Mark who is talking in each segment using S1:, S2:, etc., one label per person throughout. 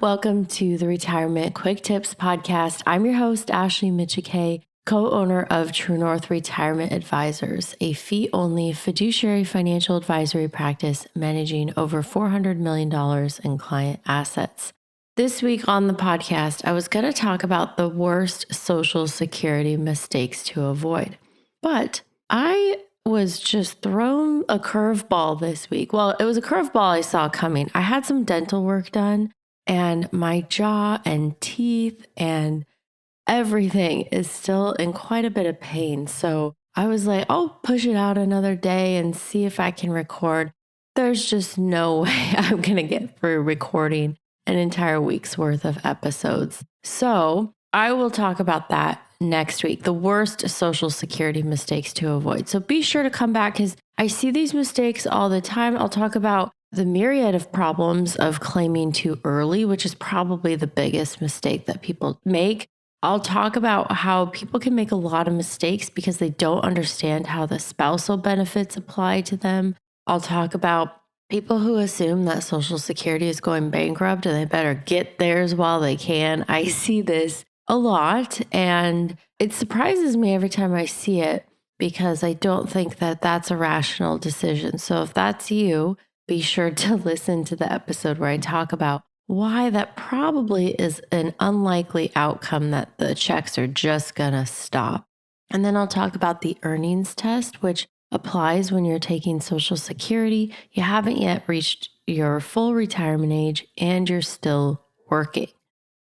S1: Welcome to the Retirement Quick Tips Podcast. I'm your host, Ashley Michike, co-owner of True North Retirement Advisors, a fee-only fiduciary financial advisory practice managing over $400 million in client assets. This week on the podcast, I was going to talk about the worst Social Security mistakes to avoid, but I was just thrown a curveball this week. Well, it was a curveball I saw coming. I had some dental work done, and my jaw and teeth and everything is still in quite a bit of pain. So I was like, I'll push it out another day and see if I can record. There's just no way I'm going to get through recording an entire week's worth of episodes. So I will talk about that next week, the worst Social Security mistakes to avoid. So be sure to come back because I see these mistakes all the time. I'll talk about the myriad of problems of claiming too early, which is probably the biggest mistake that people make. I'll talk about how people can make a lot of mistakes because they don't understand how the spousal benefits apply to them. I'll talk about people who assume that Social Security is going bankrupt and they better get theirs while they can. I see this a lot, and it surprises me every time I see it because I don't think that that's a rational decision. So if that's you, be sure to listen to the episode where I talk about why that probably is an unlikely outcome that the checks are just going to stop. And then I'll talk about the earnings test, which applies when you're taking Social Security. You haven't yet reached your full retirement age and you're still working.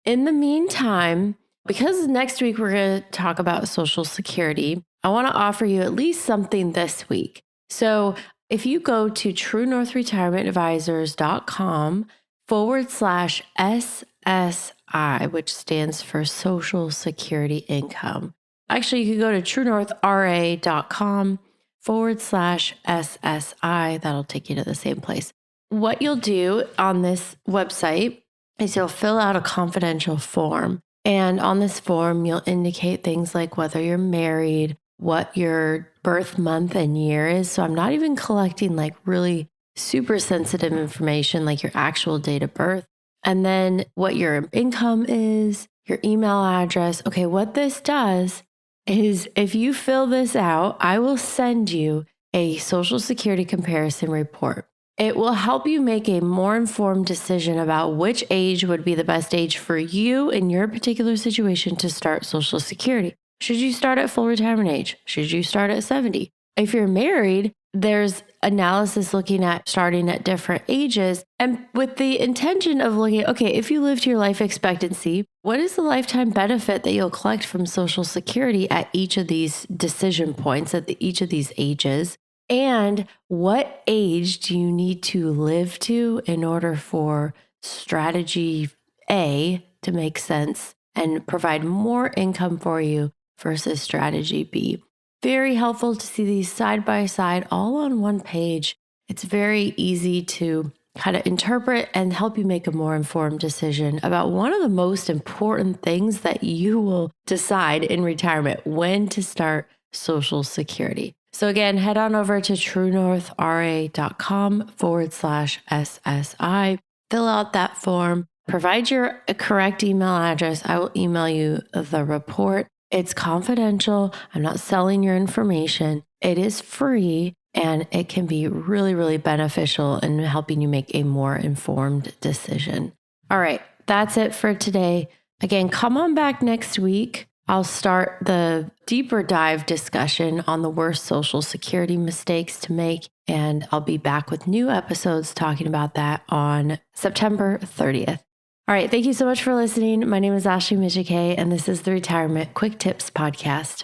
S1: In the meantime, because next week we're going to talk about Social Security, I want to offer you at least something this week. So if you go to truenorthretirementadvisors.com/SSI, which stands for Social Security Income. Actually, you could go to truenorthra.com/SSI. That'll take you to the same place. What you'll do on this website is you'll fill out a confidential form. And on this form, you'll indicate things like whether you're married, what your birth month and year is. So I'm not even collecting like really super sensitive information like your actual date of birth. And then what your income is, your email address. Okay, what this does is if you fill this out, I will send you a Social Security comparison report. It will help you make a more informed decision about which age would be the best age for you in your particular situation to start Social Security. Should you start at full retirement age? Should you start at 70? If you're married, there's analysis looking at starting at different ages and with the intention of looking at, okay, if you live to your life expectancy, what is the lifetime benefit that you'll collect from Social Security at each of these decision points, at each of these ages? And what age do you need to live to in order for strategy A to make sense and provide more income for you versus strategy B? Very helpful to see these side by side all on one page. It's very easy to kind of interpret and help you make a more informed decision about one of the most important things that you will decide in retirement, when to start Social Security. So again, head on over to truenorthra.com/SSI, fill out that form, provide your correct email address. I will email you the report. It's confidential. I'm not selling your information. It is free and it can be really, really beneficial in helping you make a more informed decision. All right, that's it for today. Again, come on back next week. I'll start the deeper dive discussion on the worst Social Security mistakes to make, and I'll be back with new episodes talking about that on September 30th. All right, thank you so much for listening. My name is Ashley Michike, and this is the Retirement Quick Tips Podcast.